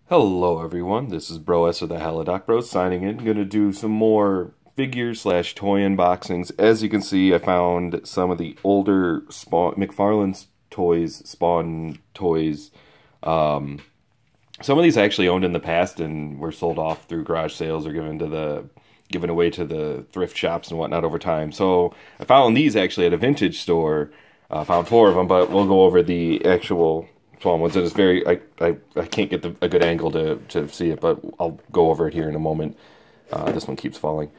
Hello everyone, this is Bro S of the Halodoc Bros signing in. I'm going to do some more figure slash toy unboxings. As you can see, I found some of the older McFarlane Toys, Spawn toys. Some of these I actually owned in the past and were sold off through garage sales or given away to the thrift shops and whatnot over time. So I found these actually at a vintage store. Found 4 of them, but we'll go over the actual Spawn ones. It's very, I can't get a good angle to see it, but I'll go over it here in a moment. This one keeps falling.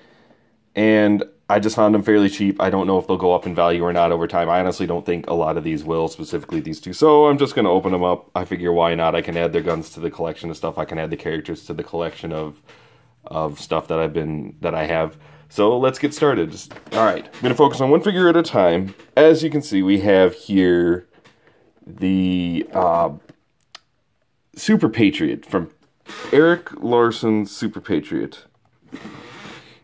And I just found them fairly cheap. I don't know if they'll go up in value or not over time. I honestly don't think a lot of these will, specifically these two. So I'm just going to open them up. I figure why not? I can add their guns to the collection of stuff. I can add the characters to the collection of stuff that I have. So let's get started. All right, I'm going to focus on one figure at a time. As you can see, we have here the SuperPatriot from Eric Larson's SuperPatriot.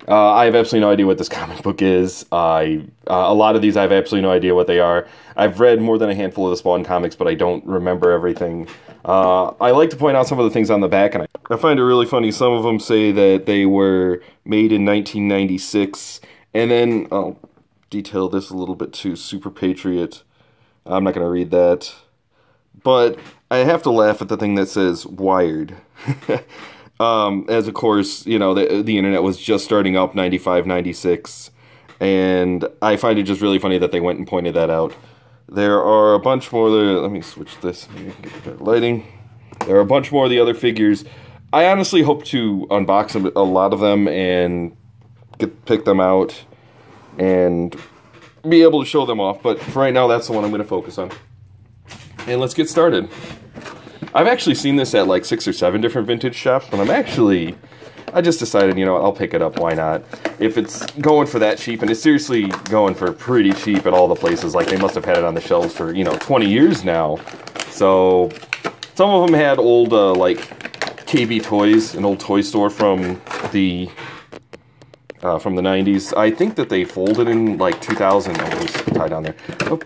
I have absolutely no idea what this comic book is. A lot of these I have absolutely no idea what they are. I've read more than a handful of the Spawn comics, but I don't remember everything. I like to point out some of the things on the back, and I find it really funny. Some of them say that they were made in 1996, and then I'll detail this a little bit too. SuperPatriot. I'm not going to read that. But I have to laugh at the thing that says wired. As of course, you know, the internet was just starting up 95, 96. And I find it just really funny that they went and pointed that out. There are a bunch more. Let me switch this. Maybe I can get better lighting. There are a bunch more of the other figures. I honestly hope to unbox a lot of them and pick them out and be able to show them off, but for right now that's the one I'm going to focus on. And let's get started. I've actually seen this at like 6 or 7 different vintage shops, but I just decided, you know, I'll pick it up, why not? If it's going for that cheap, and it's seriously going for pretty cheap at all the places, like they must have had it on the shelves for, you know, 20 years now. So some of them had old like KB Toys, an old toy store from the 90s. I think that they folded in like 2000. Oh, it was tied down there. Oh,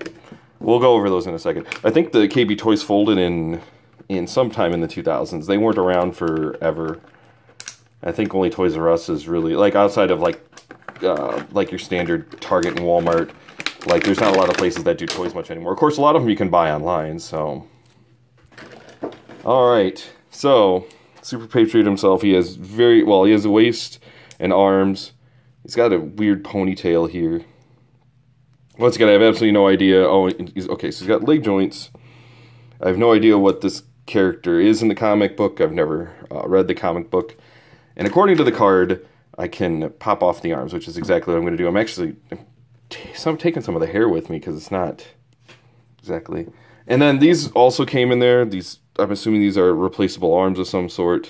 we'll go over those in a second. I think the KB Toys folded in sometime in the 2000s. They weren't around forever. I think only Toys R Us is really, like, outside of like your standard Target and Walmart, like there's not a lot of places that do toys much anymore. Of course, a lot of them you can buy online, so. All right, so SuperPatriot himself, he has he has a waist and arms. He's got a weird ponytail here. Once again, I have absolutely no idea. Oh, okay, so he's got leg joints. I have no idea what this character is in the comic book. I've never read the comic book. And according to the card, I can pop off the arms, which is exactly what I'm going to do. I'm taking some of the hair with me because it's not exactly. And then these also came in there. I'm assuming these are replaceable arms of some sort.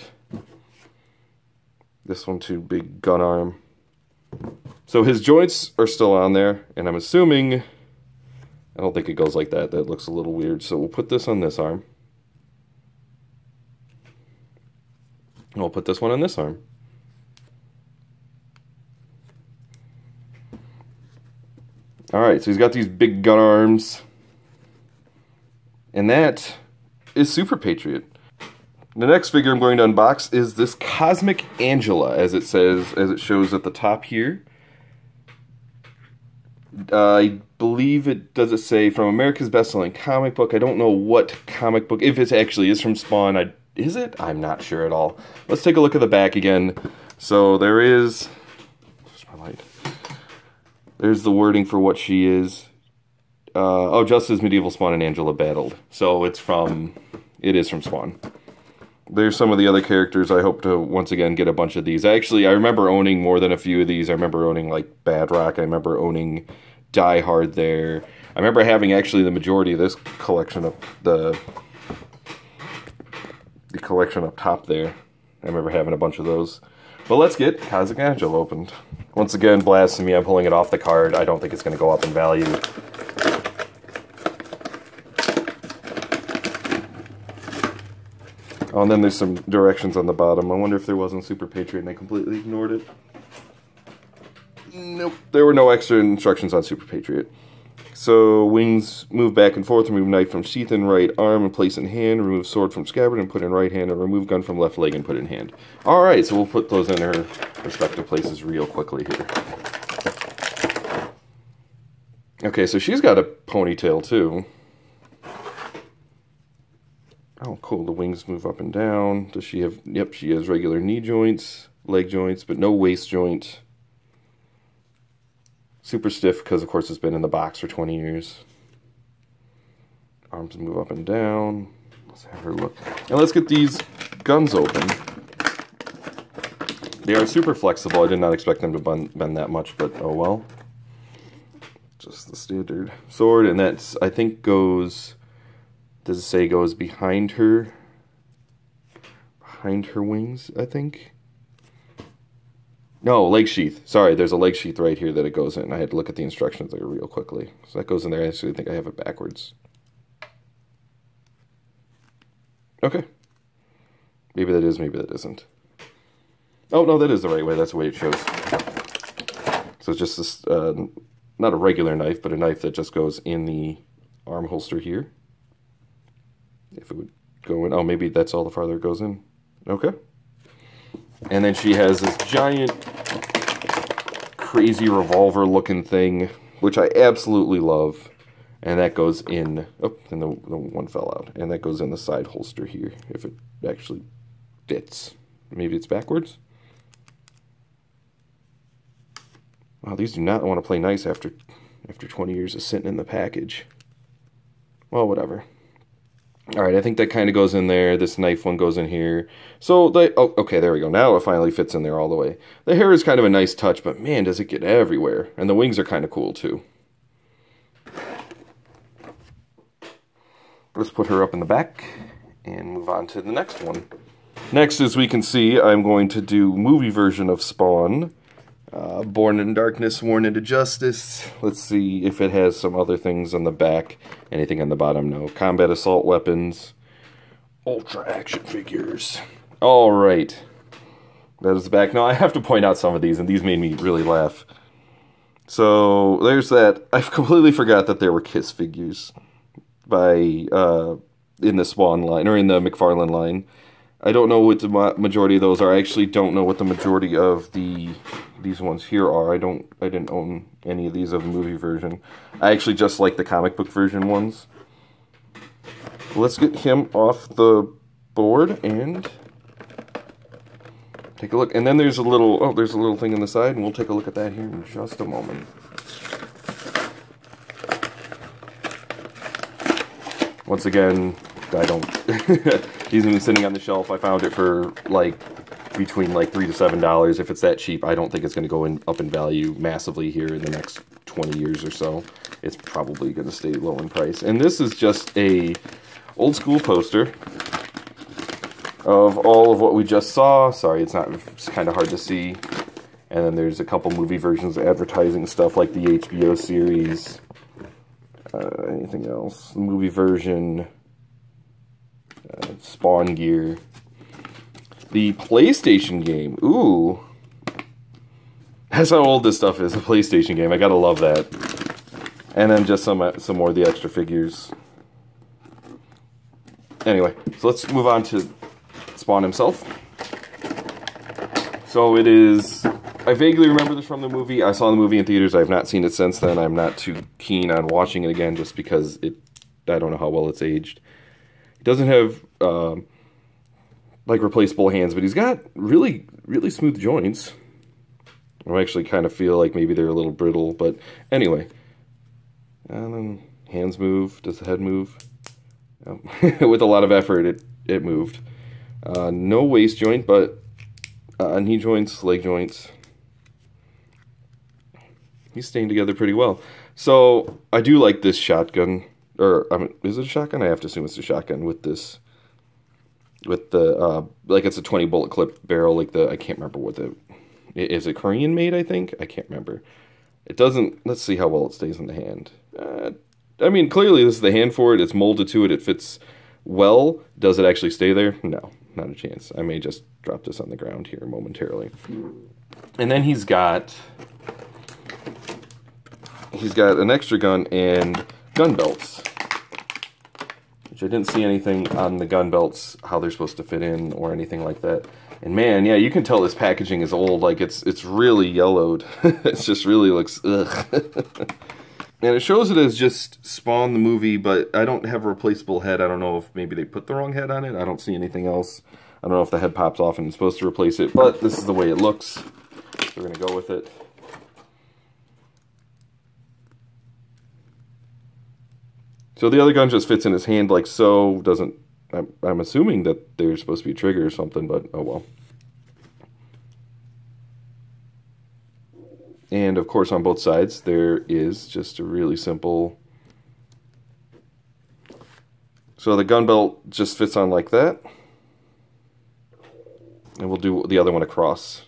This one too, big gun arm. So his joints are still on there, and I'm assuming, I don't think it goes like that. That looks a little weird. So we'll put this on this arm. And we'll put this one on this arm. All right, so he's got these big gun arms. And that is SuperPatriot. The next figure I'm going to unbox is this Cosmic Angela, as it shows at the top here. I believe does it say from America's best-selling comic book. I don't know what comic book, if it actually is from Spawn. Is it? I'm not sure at all. Let's take a look at the back again. So there is, where's my light? There's the wording for what she is. Oh, just as medieval Spawn and Angela battled. So it is from Spawn. There's some of the other characters. I hope to, once again, get a bunch of these. I remember owning more than a few of these. I remember owning, like, Bad Rock. I remember owning Die Hard there. I remember having, actually, the majority of this collection of the collection up top there. I remember having a bunch of those. But let's get Cosmic Angela opened. Once again, blasphemy, I'm pulling it off the card. I don't think it's going to go up in value. Oh, and then there's some directions on the bottom. I wonder if there wasn't SuperPatriot and I completely ignored it. Nope, there were no extra instructions on SuperPatriot. So wings move back and forth, remove knife from sheath in right arm and place in hand, remove sword from scabbard and put in right hand, and remove gun from left leg and put in hand. Alright, so we'll put those in their respective places real quickly here. Okay, so she's got a ponytail too. Oh, cool. The wings move up and down. Does she have... Yep, she has regular knee joints, leg joints, but no waist joint. Super stiff because, of course, it's been in the box for 20 years. Arms move up and down. Let's have her look. And let's get these guns open. They are super flexible. I did not expect them to bend that much, but oh well. Just the standard sword, and that's, I think, goes... Does it say goes behind her wings, I think? No, leg sheath. Sorry, there's a leg sheath right here that it goes in. I had to look at the instructions there real quickly. So that goes in there. I actually think I have it backwards. Okay. Maybe that is, maybe that isn't. Oh, no, that is the right way. That's the way it shows. So it's just this, not a regular knife, but a knife that just goes in the arm holster here. If it would go in, oh, maybe that's all the farther it goes in. Okay. And then she has this giant, crazy revolver-looking thing, which I absolutely love. And that goes in, oh, and the one fell out. And that goes in the side holster here, if it actually fits. Maybe it's backwards. Wow, these do not want to play nice after 20 years of sitting in the package. Well, whatever. Alright, I think that kind of goes in there. This knife one goes in here. So, oh, okay, there we go. Now it finally fits in there all the way. The hair is kind of a nice touch, but man, does it get everywhere. And the wings are kind of cool, too. Let's put her up in the back and move on to the next one. Next, as we can see, I'm going to do movie version of Spawn. Born in Darkness, Sworn into Justice. Let's see if it has some other things on the back. Anything on the bottom? No. Combat assault weapons. Ultra action figures. Alright. That is the back. Now, I have to point out some of these, and these made me really laugh. So, there's that. I completely forgot that there were Kiss figures by in the Spawn line, or in the McFarlane line. I don't know what the majority of those are. I actually don't know what the majority of these ones here are. I didn't own any of these of the movie version. I actually just like the comic book version ones. Let's get him off the board and take a look. And then there's a little, oh, there's a little thing on the side, and we'll take a look at that here in just a moment. Once again, I don't... He's been sitting on the shelf. I found it for like between like $3 to $7. If it's that cheap, I don't think it's going to go up in value massively here in the next 20 years or so. It's probably going to stay low in price. And this is just a old school poster of all of what we just saw. Sorry, it's kind of hard to see. And then there's a couple movie versions advertising stuff like the HBO series. Anything else? Movie version. Spawn gear. The PlayStation game. Ooh. That's how old this stuff is, a PlayStation game. I gotta love that. And then just some more of the extra figures. Anyway, so let's move on to Spawn himself. So it is... I vaguely remember this from the movie. I saw the movie in theaters. I have not seen it since then. I'm not too keen on watching it again just because I don't know how well it's aged. He doesn't have like replaceable hands, but he's got really, really smooth joints. I actually kind of feel like maybe they're a little brittle, but anyway. And then hands move. Does the head move? With a lot of effort, it moved. No waist joint, but knee joints, leg joints. He's staying together pretty well. So I do like this shotgun. Or, is it a shotgun? I have to assume it's a shotgun with this, with the, like it's a 20 bullet clip barrel, like I can't remember what is it Korean made, I think? I can't remember. It doesn't, let's see how well it stays in the hand. I mean, clearly this is the hand for it, it's molded to it, it fits well. Does it actually stay there? No, not a chance. I may just drop this on the ground here momentarily. And then he he's got an extra gun and gun belts. Which I didn't see anything on the gun belts, how they're supposed to fit in or anything like that. And man, yeah, you can tell this packaging is old. Like, it's really yellowed. It just really looks, ugh. And it shows it as just Spawn the movie, but I don't have a replaceable head. I don't know if maybe they put the wrong head on it. I don't see anything else. I don't know if the head pops off and it's supposed to replace it, but this is the way it looks. So we're going to go with it. So the other gun just fits in his hand like so. Doesn't, I'm assuming that there's supposed to be a trigger or something, but oh well. And of course on both sides there is just a really simple... So the gun belt just fits on like that. And we'll do the other one across.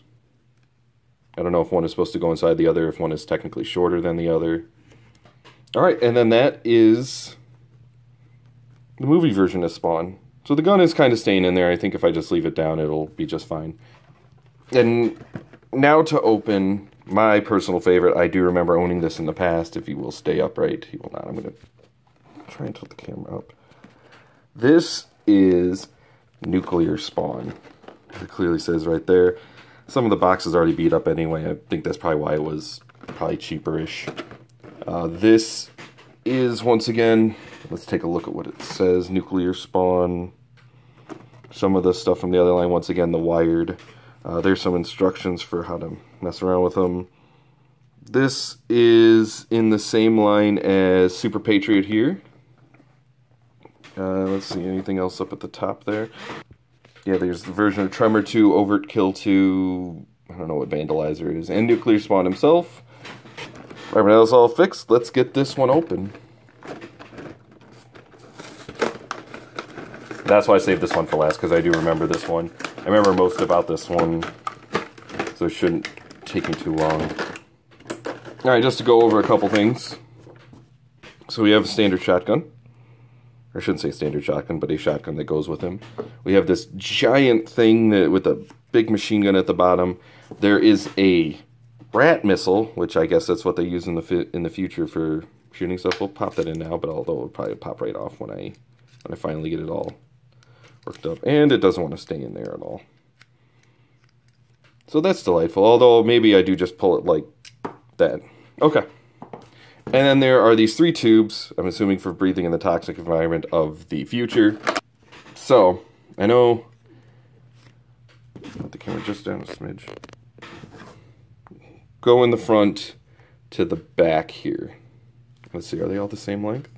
I don't know if one is supposed to go inside the other, if one is technically shorter than the other. Alright, and then that is the movie version of Spawn. So the gun is kind of staying in there. I think if I just leave it down, it'll be just fine. And now to open my personal favorite. I do remember owning this in the past. If he will stay upright, he will not. I'm going to try and tilt the camera up. This is Nuclear Spawn. It clearly says right there. Some of the boxes already beat up anyway. I think that's probably why it was probably cheaper-ish. This is, once again, let's take a look at what it says. Nuclear Spawn. Some of the stuff from the other line, once again, the wired. There's some instructions for how to mess around with them. This is in the same line as SuperPatriot here. Let's see, anything else up at the top there? Yeah, there's the version of Tremor 2, Overt Kill 2, I don't know what Vandalizer is, and Nuclear Spawn himself. Alright, now it's all fixed. Let's get this one open. That's why I saved this one for last, because I do remember this one. I remember most about this one, so it shouldn't take me too long. Alright, just to go over a couple things. So we have a standard shotgun. Or I shouldn't say standard shotgun, but a shotgun that goes with him. We have this giant thing that, with a big machine gun at the bottom. There is a rat missile, which I guess that's what they use in the future for shooting stuff. We'll pop that in now, but although it'll probably pop right off when I finally get it all worked up. And it doesn't want to stay in there at all. So that's delightful, although maybe I do just pull it like that. Okay. And then there are these 3 tubes, I'm assuming for breathing in the toxic environment of the future. So, I know... Put the camera just down a smidge. Go in the front to the back here. Let's see, are they all the same length?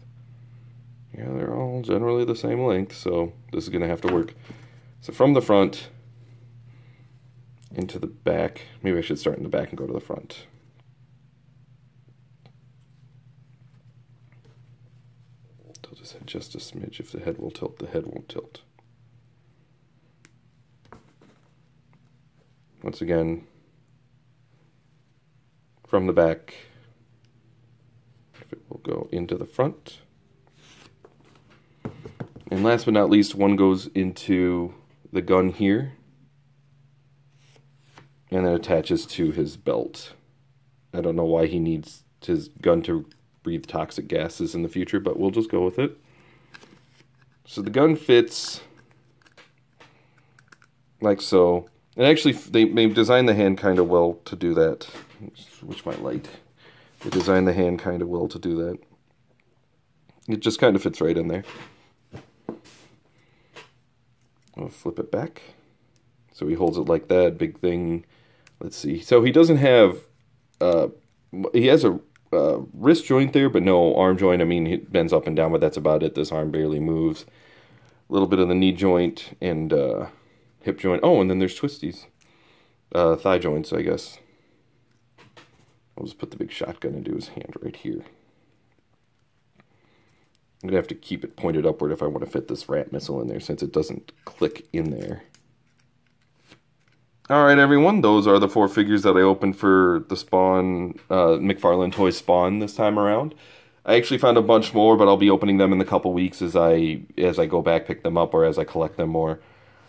Yeah, they're all generally the same length, so this is going to have to work. So from the front into the back. Maybe I should start in the back and go to the front. Tilt his head just a smidge. If the head will tilt, the head won't tilt. Once again, from the back, if it will go into the front. And last but not least, one goes into the gun here, and then attaches to his belt. I don't know why he needs his gun to breathe toxic gases in the future, but we'll just go with it. So the gun fits like so. And actually, they designed the hand kind of well to do that. Switch my light. They designed the hand kind of well to do that. It just kind of fits right in there. I'll flip it back. So he holds it like that, big thing. Let's see. So he doesn't have, he has a wrist joint there, but no arm joint. I mean, it bends up and down, but that's about it. This arm barely moves. A little bit of the knee joint and hip joint. Oh, and then there's twisties. Thigh joints, I guess. I'll just put the big shotgun into his hand right here. I'm going to have to keep it pointed upward if I want to fit this rat missile in there, since it doesn't click in there. Alright everyone, those are the 4 figures that I opened for the Spawn, McFarlane Toys Spawn this time around. I actually found a bunch more, but I'll be opening them in a couple weeks as I go back, pick them up, or as I collect them more.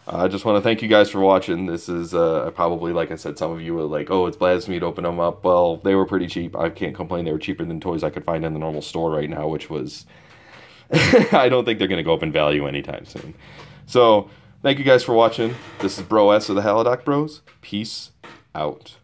I just want to thank you guys for watching. This is probably, like I said, some of you were like, oh, it's blasphemy to open them up. Well, they were pretty cheap. I can't complain. They were cheaper than toys I could find in the normal store right now, which was... I don't think they're going to go up in value anytime soon. So, thank you guys for watching. This is Bro S of the Halodoc Bros. Peace out.